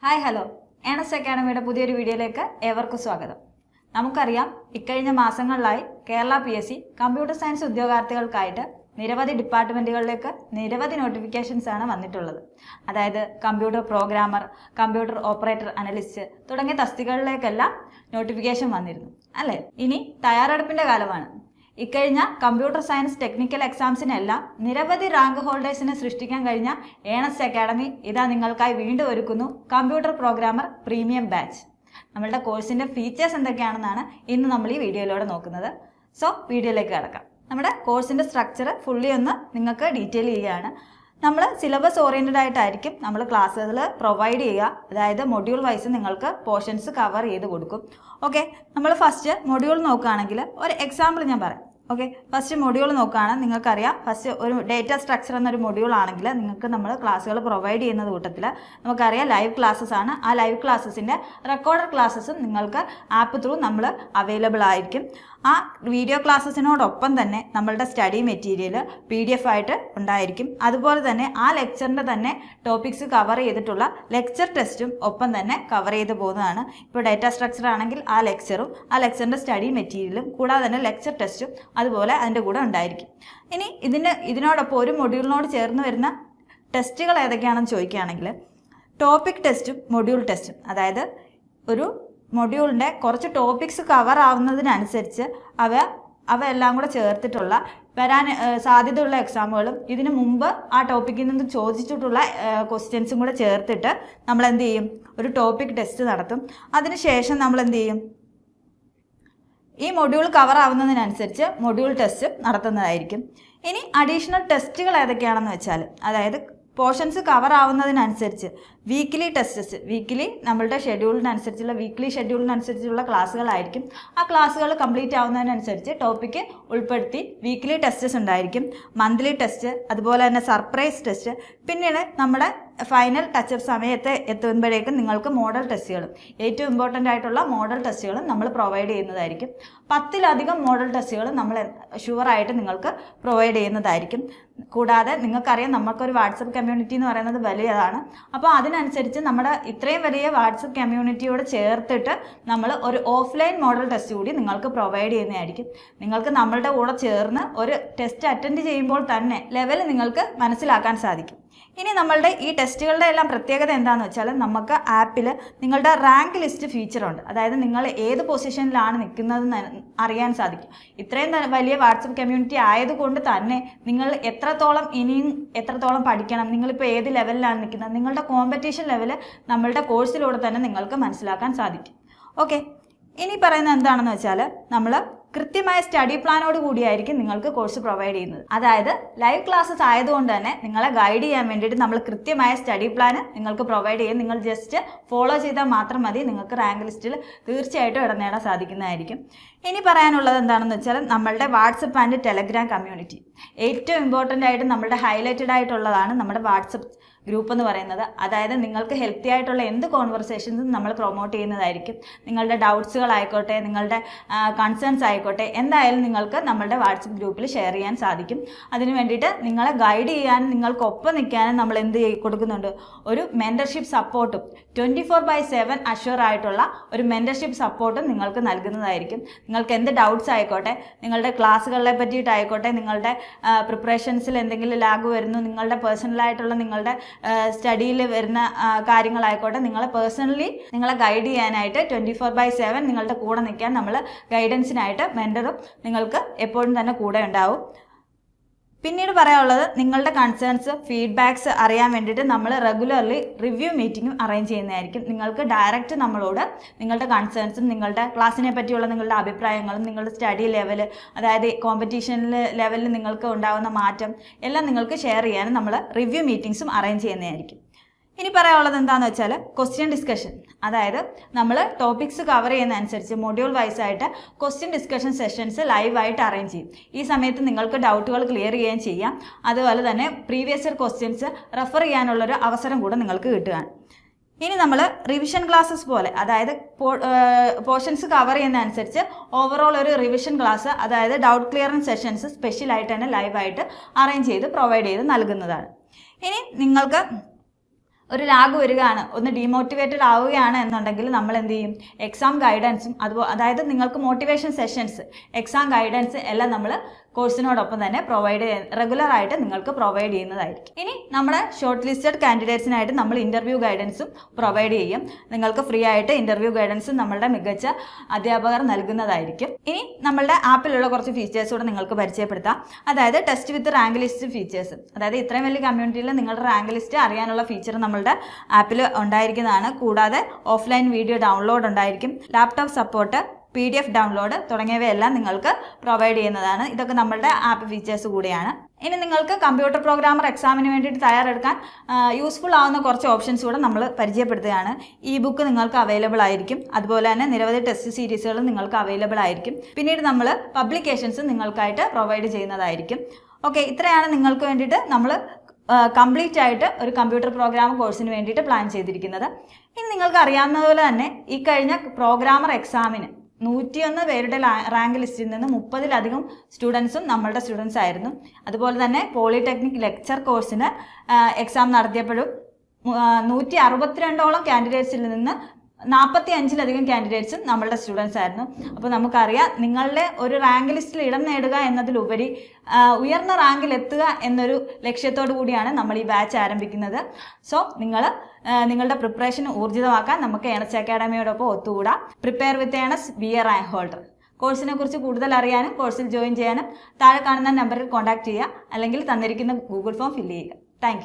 Hi hello earnest അക്കാഡമിയുടെ പുതിയൊരു വീഡിയോയിലേക്ക് ഏവർക്കും സ്വാഗതം. നമുക്കറിയാം, ഇക്കഴിഞ്ഞ മാസങ്ങളിലായി കേരള PSC കമ്പ്യൂട്ടർ സയൻസ് ഉദ്യോഗാർത്ഥികൾക്കായിട്ട് നിരവധി ഡിപ്പാർട്ട്മെൻറ്റുകളിലേക്ക് നിരവധി നോട്ടിഫിക്കേഷൻസ് ആണ് വന്നിട്ടുള്ളത്. അതായത് computer programmer, computer operator, analyst തുടങ്ങിയ തസ്തികകളിലേക്കെല്ലാം നോട്ടിഫിക്കേഷൻ വന്നിരുന്നു അല്ലേ. ഇനി തയ്യാറെടുപ്പിൻ്റെ കാലമാണ്. ഇക്കഴിഞ്ഞ കമ്പ്യൂട്ടർ സയൻസ് ടെക്നിക്കൽ എക്സാംസിനെല്ലാം നിരവധി റാങ്ക് ഹോൾഡേഴ്സിനെ സൃഷ്ടിക്കാൻ കഴിഞ്ഞ ഏണസ് അക്കാഡമി ഇതാ നിങ്ങൾക്കായി വീണ്ടും ഒരുക്കുന്നു കമ്പ്യൂട്ടർ പ്രോഗ്രാമർ പ്രീമിയം ബാച്ച്. നമ്മളുടെ കോഴ്സിൻ്റെ ഫീച്ചേഴ്സ് എന്തൊക്കെയാണെന്നാണ് ഇന്ന് നമ്മൾ ഈ വീഡിയോയിലൂടെ നോക്കുന്നത്. സോ വീഡിയോയിലേക്ക് കിടക്കാം. നമ്മുടെ കോഴ്സിൻ്റെ സ്ട്രക്ചർ ഫുള്ളി ഒന്ന് നിങ്ങൾക്ക് ഡീറ്റെയിൽ ചെയ്യുകയാണ്. നമ്മൾ സിലബസ് ഓറിയൻറ്റഡ് ആയിട്ടായിരിക്കും നമ്മൾ ക്ലാസ്സുകൾ പ്രൊവൈഡ് ചെയ്യുക. അതായത് മൊഡ്യൂൾ വൈസ് നിങ്ങൾക്ക് പോർഷൻസ് കവർ ചെയ്ത് കൊടുക്കും. ഓക്കെ, നമ്മൾ ഫസ്റ്റ് മൊഡ്യൂൾ നോക്കുകയാണെങ്കിൽ ഒരു എക്സാമ്പിൾ ഞാൻ പറയാം. ഓക്കെ, ഫസ്റ്റ് മൊഡ്യൂൾ നോക്കുകയാണെങ്കിൽ നിങ്ങൾക്കറിയാം, ഫസ്റ്റ് ഒരു ഡേറ്റ സ്ട്രക്ചർ എന്നൊരു മൊഡ്യൂൾ ആണെങ്കിൽ നിങ്ങൾക്ക് നമ്മൾ ക്ലാസ്സുകൾ പ്രൊവൈഡ് ചെയ്യുന്നത് കൂട്ടത്തിൽ നമുക്കറിയാം ലൈവ് ക്ലാസ്സസ് ആണ്. ആ ലൈവ് ക്ലാസ്സസിൻ്റെ റെക്കോർഡഡ് ക്ലാസ്സസും നിങ്ങൾക്ക് ആപ്പ് ത്രൂ നമ്മൾ അവൈലബിൾ ആയിരിക്കും. ആ വീഡിയോ ക്ലാസ്സസിനോടൊപ്പം തന്നെ നമ്മളുടെ സ്റ്റഡി മെറ്റീരിയൽ PDF ആയിട്ട് ഉണ്ടായിരിക്കും. അതുപോലെ തന്നെ ആ ലെക്ചറിൻ്റെ തന്നെ ടോപ്പിക്സ് കവർ ചെയ്തിട്ടുള്ള ലെക്ചർ ടെസ്റ്റും ഒപ്പം തന്നെ കവർ ചെയ്ത് പോകുന്നതാണ്. ഇപ്പോൾ ഡേറ്റ സ്ട്രക്ചർ ആണെങ്കിൽ ആ ലെക്ചറും ആ ലെക്ചറിൻ്റെ സ്റ്റഡി മെറ്റീരിയലും കൂടാതെ തന്നെ ലെക്ചർ ടെസ്റ്റും അതുപോലെ അതിൻ്റെ കൂടെ ഉണ്ടായിരിക്കും. ഇനി ഇതിനോടൊപ്പം ഒരു മൊഡ്യൂളിനോട് ചേർന്ന് വരുന്ന ടെസ്റ്റുകൾ ഏതൊക്കെയാണെന്ന് ചോദിക്കുകയാണെങ്കിൽ ടോപ്പിക് ടെസ്റ്റും മൊഡ്യൂൾ ടെസ്റ്റും, അതായത് ഒരു മൊഡ്യൂളിൻ്റെ കുറച്ച് ടോപ്പിക്സ് കവർ ആവുന്നതിനനുസരിച്ച് അവയെല്ലാം കൂടെ ചേർത്തിട്ടുള്ള വരാൻ സാധ്യതയുള്ള എക്സാമുകളും ഇതിനു മുമ്പ് ആ ടോപ്പിക്കിൽ നിന്ന് ചോദിച്ചിട്ടുള്ള ക്വസ്റ്റ്യൻസും കൂടെ ചേർത്തിട്ട് നമ്മൾ എന്ത് ചെയ്യും, ഒരു ടോപ്പിക് ടെസ്റ്റ് നടത്തും. അതിനുശേഷം നമ്മൾ എന്ത് ചെയ്യും, ഈ മൊഡ്യൂൾ കവർ ആവുന്നതിനനുസരിച്ച് മൊഡ്യൂൾ ടെസ്റ്റ് നടത്തുന്നതായിരിക്കും. ഇനി അഡീഷണൽ ടെസ്റ്റുകൾ ഏതൊക്കെയാണെന്ന് വെച്ചാൽ, അതായത് പോർഷൻസ് കവർ ആവുന്നതിനനുസരിച്ച് വീക്ക്ലി ടെസ്റ്റസ്, വീക്ക്ലി നമ്മളുടെ ഷെഡ്യൂളിനനുസരിച്ചുള്ള വീക്ക്ലി ഷെഡ്യൂളിനനുസരിച്ചുള്ള ക്ലാസ്സുകളായിരിക്കും. ആ ക്ലാസ്സുകൾ കംപ്ലീറ്റ് ആവുന്നതിനനുസരിച്ച് ടോപ്പിക്ക് ഉൾപ്പെടുത്തി വീക്ക്ലി ടെസ്റ്റസ് ഉണ്ടായിരിക്കും, മന്ത്ലി ടെസ്റ്റ്, അതുപോലെ തന്നെ സർപ്രൈസ് ടെസ്റ്റ്. പിന്നീട് നമ്മുടെ ഫൈനൽ ടച്ചപ്പ് സമയത്ത് എത്തുമ്പോഴേക്കും നിങ്ങൾക്ക് മോഡൽ ടെസ്റ്റുകളും ഏറ്റവും ഇമ്പോർട്ടൻ്റ് ആയിട്ടുള്ള മോഡൽ ടെസ്റ്റുകളും നമ്മൾ പ്രൊവൈഡ് ചെയ്യുന്നതായിരിക്കും. 10-ലധികം മോഡൽ ടെസ്റ്റുകൾ നമ്മൾ ഷുവറായിട്ട് നിങ്ങൾക്ക് പ്രൊവൈഡ് ചെയ്യുന്നതായിരിക്കും. കൂടാതെ നിങ്ങൾക്കറിയാം, നമുക്കൊരു വാട്സപ്പ് കമ്മ്യൂണിറ്റി എന്ന് പറയുന്നത് വലിയതാണ്. അപ്പോൾ അതിനനുസരിച്ച് നമ്മുടെ ഇത്രയും വലിയ വാട്സപ്പ് കമ്മ്യൂണിറ്റിയോട് ചേർത്തിട്ട് നമ്മൾ ഒരു ഓഫ്ലൈൻ മോഡൽ ടെസ്റ്റ് കൂടി നിങ്ങൾക്ക് പ്രൊവൈഡ് ചെയ്യുന്നതായിരിക്കും. നിങ്ങൾക്ക് നമ്മളുടെ കൂടെ ചേർന്ന് ഒരു ടെസ്റ്റ് അറ്റൻഡ് ചെയ്യുമ്പോൾ തന്നെ ലെവൽ നിങ്ങൾക്ക് മനസ്സിലാക്കാൻ സാധിക്കും. ഇനി നമ്മളുടെ ഈ ടെസ്റ്റുകളുടെ എല്ലാം പ്രത്യേകത എന്താണെന്ന് വെച്ചാൽ, നമുക്ക് ആപ്പിൽ നിങ്ങളുടെ റാങ്ക് ലിസ്റ്റ് ഫീച്ചറുണ്ട്. അതായത് നിങ്ങൾ ഏത് പൊസിഷനിലാണ് നിൽക്കുന്നതെന്ന് അറിയാൻ സാധിക്കും. ഇത്രയും വലിയ വാട്സപ്പ് കമ്മ്യൂണിറ്റി ആയതുകൊണ്ട് തന്നെ നിങ്ങൾ ഇനിയും എത്രത്തോളം പഠിക്കണം, നിങ്ങളിപ്പോൾ ഏത് ലെവലിലാണ് നിൽക്കുന്നത്, നിങ്ങളുടെ കോമ്പറ്റീഷൻ ലെവൽ നമ്മളുടെ കോഴ്സിലൂടെ തന്നെ നിങ്ങൾക്ക് മനസ്സിലാക്കാൻ സാധിക്കും. ഓക്കെ, ഇനി പറയുന്നത് എന്താണെന്ന് വെച്ചാൽ, നമ്മൾ കൃത്യമായ സ്റ്റഡി പ്ലാനോട് കൂടിയായിരിക്കും നിങ്ങൾക്ക് കോഴ്സ് പ്രൊവൈഡ് ചെയ്യുന്നത്. അതായത് ലൈവ് ക്ലാസ്സസ് ആയതുകൊണ്ട് തന്നെ നിങ്ങളെ ഗൈഡ് ചെയ്യാൻ വേണ്ടിയിട്ട് നമ്മൾ കൃത്യമായ സ്റ്റഡി പ്ലാൻ നിങ്ങൾക്ക് പ്രൊവൈഡ് ചെയ്യും. നിങ്ങൾ ജസ്റ്റ് ഫോളോ ചെയ്താൽ മാത്രം മതി, നിങ്ങൾക്ക് റാങ്ക് ലിസ്റ്റിൽ തീർച്ചയായിട്ടും ഇടം നേടാൻ സാധിക്കുന്നതായിരിക്കും. ഇനി പറയാനുള്ളത് എന്താണെന്ന് വെച്ചാൽ, നമ്മളുടെ വാട്സപ്പ് ആൻഡ് ടെലഗ്രാം കമ്മ്യൂണിറ്റി ഏറ്റവും ഇമ്പോർട്ടൻ്റ് ആയിട്ട് നമ്മളുടെ ഹൈലൈറ്റഡ് ആയിട്ടുള്ളതാണ് നമ്മുടെ വാട്സപ്പ് ഗ്രൂപ്പ് എന്ന് പറയുന്നത്. അതായത് നിങ്ങൾക്ക് ഹെൽത്തി ആയിട്ടുള്ള എന്ത് കോൺവെർസേഷൻസും നമ്മൾ പ്രൊമോട്ട് ചെയ്യുന്നതായിരിക്കും. നിങ്ങളുടെ ഡൗട്ട്സുകളായിക്കോട്ടെ, നിങ്ങളുടെ കൺസേൺസ് ആയിക്കോട്ടെ, എന്തായാലും നിങ്ങൾക്ക് നമ്മളുടെ വാട്സപ്പ് ഗ്രൂപ്പിൽ ഷെയർ ചെയ്യാൻ സാധിക്കും. അതിന് വേണ്ടിയിട്ട് നിങ്ങളെ ഗൈഡ് ചെയ്യാനും നിങ്ങൾക്കൊപ്പം നിൽക്കാനും നമ്മൾ എന്ത് കൊടുക്കുന്നുണ്ട്, ഒരു മെൻറ്റർഷിപ്പ് സപ്പോർട്ടും 24/7 അഷ്വർ ആയിട്ടുള്ള ഒരു മെൻറ്റർഷിപ്പ് സപ്പോർട്ടും നിങ്ങൾക്ക് നൽകുന്നതായിരിക്കും. നിങ്ങൾക്ക് എന്ത് ഡൗട്ട്സ് ആയിക്കോട്ടെ, നിങ്ങളുടെ ക്ലാസ്സുകളെ പറ്റിയിട്ടായിക്കോട്ടെ, നിങ്ങളുടെ പ്രിപ്പറേഷൻസിൽ എന്തെങ്കിലും ലാഗ് വരുന്നു, നിങ്ങളുടെ പേഴ്സണലായിട്ടുള്ള നിങ്ങളുടെ സ്റ്റഡിയിൽ വരുന്ന കാര്യങ്ങളായിക്കോട്ടെ, നിങ്ങളെ പേഴ്സണലി നിങ്ങളെ ഗൈഡ് ചെയ്യാനായിട്ട് 24/7 നിങ്ങളുടെ കൂടെ നിൽക്കാൻ നമ്മൾ ഗൈഡൻസിനായിട്ട് മെൻറ്ററും നിങ്ങൾക്ക് എപ്പോഴും തന്നെ കൂടെ ഉണ്ടാവും. പിന്നീട് പറയാനുള്ളത്, നിങ്ങളുടെ കൺസേൺസ് ഫീഡ്ബാക്സ് അറിയാൻ വേണ്ടിയിട്ട് നമ്മൾ റെഗുലർലി റിവ്യൂ മീറ്റിങ്ങും അറേഞ്ച് ചെയ്യുന്നതായിരിക്കും. നിങ്ങൾക്ക് ഡയറക്റ്റ് നമ്മളോട് നിങ്ങളുടെ കൺസേൺസും നിങ്ങളുടെ ക്ലാസ്സിനെ പറ്റിയുള്ള നിങ്ങളുടെ അഭിപ്രായങ്ങളും നിങ്ങളുടെ സ്റ്റഡി ലെവൽ, അതായത് കോമ്പറ്റീഷൻ ലെവലിൽ നിങ്ങൾക്ക് ഉണ്ടാകുന്ന മാറ്റം എല്ലാം നിങ്ങൾക്ക് ഷെയർ ചെയ്യാനും നമ്മൾ റിവ്യൂ മീറ്റിംഗ്സും അറേഞ്ച് ചെയ്യുന്നതായിരിക്കും. ഇനി പറയാനുള്ളത് എന്താണെന്ന് വെച്ചാൽ, ക്വസ്റ്റ്യൻ ഡിസ്കഷൻ. അതായത് നമ്മൾ ടോപ്പിക്സ് കവർ ചെയ്യുന്നതനുസരിച്ച് മൊഡ്യൂൾ വൈസ് ആയിട്ട് ക്വസ്റ്റ്യൻ ഡിസ്കഷൻ സെഷൻസ് ലൈവായിട്ട് അറേഞ്ച് ചെയ്യും. ഈ സമയത്ത് നിങ്ങൾക്ക് ഡൗട്ടുകൾ ക്ലിയർ ചെയ്യുകയും ചെയ്യാം. അതുപോലെ തന്നെ പ്രീവിയസ് ഇയർ ക്വസ്റ്റ്യൻസ് റെഫർ ചെയ്യാനുള്ളൊരു അവസരം കൂടെ നിങ്ങൾക്ക് കിട്ടുകയാണ്. ഇനി നമ്മൾ റിവിഷൻ ക്ലാസ്സസ് പോലെ, അതായത് പോർഷൻസ് കവർ ചെയ്യുന്നതനുസരിച്ച് ഓവറോൾ ഒരു റിവിഷൻ ക്ലാസ്, അതായത് ഡൗട്ട് ക്ലിയറൻസ് സെഷൻസ് സ്പെഷ്യലായിട്ട് തന്നെ ലൈവായിട്ട് അറേഞ്ച് ചെയ്ത് പ്രൊവൈഡ് ചെയ്ത് നൽകുന്നതാണ്. ഇനി നിങ്ങൾക്ക് ഒരു ലാഗ് വരികയാണ്, ഒന്ന് ഡീമോട്ടിവേറ്റഡ് ആവുകയാണ് എന്നുണ്ടെങ്കിൽ നമ്മൾ എന്ത് ചെയ്യും? എക്സാം ഗൈഡൻസും അതായത് നിങ്ങൾക്ക് മോട്ടിവേഷൻ സെഷൻസ്, എക്സാം ഗൈഡൻസ് എല്ലാം നമ്മൾ കോഴ്സിനോടൊപ്പം തന്നെ റെഗുലർ ആയിട്ട് നിങ്ങൾക്ക് പ്രൊവൈഡ് ചെയ്യുന്നതായിരിക്കും. ഇനി നമ്മുടെ ഷോർട്ട് ലിസ്റ്റഡ് കാൻഡിഡേറ്റ്സിനായിട്ട് നമ്മൾ ഇൻ്റർവ്യൂ ഗൈഡൻസും പ്രൊവൈഡ് ചെയ്യും. നിങ്ങൾക്ക് ഫ്രീ ആയിട്ട് ഇൻ്റർവ്യൂ ഗൈഡൻസും നമ്മളുടെ മികച്ച അധ്യാപകർ നൽകുന്നതായിരിക്കും. ഇനി നമ്മളുടെ ആപ്പിലുള്ള കുറച്ച് ഫീച്ചേഴ്സ് കൂടെ നിങ്ങൾക്ക് പരിചയപ്പെടുത്താം. അതായത് ടെസ്റ്റ് വിത്ത് റാങ്ക് ലിസ്റ്റ് ഫീച്ചേഴ്സ്. അതായത് ഇത്രയും വലിയ കമ്മ്യൂണിറ്റിയിൽ നിങ്ങളുടെ റാങ്ക് ലിസ്റ്റ് അറിയാനുള്ള ഫീച്ചർ നമ്മളുടെ ആപ്പിൽ ഉണ്ടായിരിക്കുന്നതാണ്. കൂടാതെ ഓഫ്ലൈൻ വീഡിയോ ഡൗൺലോഡ് ഉണ്ടായിരിക്കും, ലാപ്ടോപ്പ് സപ്പോർട്ട്, PDF ഡൗൺലോഡ് തുടങ്ങിയവയെല്ലാം നിങ്ങൾക്ക് പ്രൊവൈഡ് ചെയ്യുന്നതാണ്. ഇതൊക്കെ നമ്മളുടെ ആപ്പ് ഫീച്ചേഴ്സ് കൂടിയാണ്. ഇനി നിങ്ങൾക്ക് കമ്പ്യൂട്ടർ പ്രോഗ്രാമർ എക്സാമിന് വേണ്ടിയിട്ട് തയ്യാറെടുക്കാൻ യൂസ്ഫുൾ ആവുന്ന കുറച്ച് ഓപ്ഷൻസ് കൂടെ നമ്മൾ പരിചയപ്പെടുത്തുകയാണ്. ഇ ബുക്ക് നിങ്ങൾക്ക് അവൈലബിൾ ആയിരിക്കും. അതുപോലെ തന്നെ നിരവധി ടെസ്റ്റ് സീരീസുകളും നിങ്ങൾക്ക് അവൈലബിൾ ആയിരിക്കും. പിന്നീട് നമ്മൾ പബ്ലിക്കേഷൻസ് നിങ്ങൾക്കായിട്ട് പ്രൊവൈഡ് ചെയ്യുന്നതായിരിക്കും. ഓക്കെ, ഇത്രയാണ് നിങ്ങൾക്ക് വേണ്ടിയിട്ട് നമ്മൾ കംപ്ലീറ്റ് ആയിട്ട് ഒരു കമ്പ്യൂട്ടർ പ്രോഗ്രാം കോഴ്സിന് വേണ്ടിയിട്ട് പ്ലാൻ ചെയ്തിരിക്കുന്നത്. ഇനി നിങ്ങൾക്ക് അറിയാവുന്നതുപോലെ തന്നെ ഈ കഴിഞ്ഞ പ്രോഗ്രാമർ എക്സാമിന് 101 പേരുടെ റാങ്ക് ലിസ്റ്റിൽ നിന്ന് 30-ലധികം സ്റ്റുഡൻസും നമ്മളുടെ സ്റ്റുഡൻസ് ആയിരുന്നു. അതുപോലെ തന്നെ പോളിടെക്നിക് ലെക്ചർ കോഴ്സിന് എക്സാം നടത്തിയപ്പോഴും 162ഓളം കാൻഡിഡേറ്റ്സിൽ നിന്ന് 45-ലധികം കാൻഡിഡേറ്റ്സും നമ്മളുടെ സ്റ്റുഡൻസ് ആയിരുന്നു. അപ്പോൾ നമുക്കറിയാം, നിങ്ങളുടെ ഒരു റാങ്ക് ലിസ്റ്റിൽ ഇടം നേടുക എന്നതിലുപരി ഉയർന്ന റാങ്കിൽ എത്തുക എന്നൊരു ലക്ഷ്യത്തോടു കൂടിയാണ് നമ്മൾ ഈ ബാച്ച് ആരംഭിക്കുന്നത്. സോ നിങ്ങളുടെ പ്രിപ്പറേഷൻ ഊർജിതമാക്കാൻ നമുക്ക് ഏണസ്റ്റ് അക്കാഡമിയോടൊപ്പം ഒത്തുകൂടാം. Prepare with Ernest, B A rank holder. കോഴ്സിനെ കുറിച്ച് കൂടുതൽ അറിയാനും കോഴ്സിൽ ജോയിൻ ചെയ്യാനും താഴെ കാണുന്ന നമ്പറിൽ കോൺടാക്ട് ചെയ്യുക, അല്ലെങ്കിൽ തന്നിരിക്കുന്ന ഗൂഗിൾ ഫോം ഫില്ല് ചെയ്യുക. താങ്ക്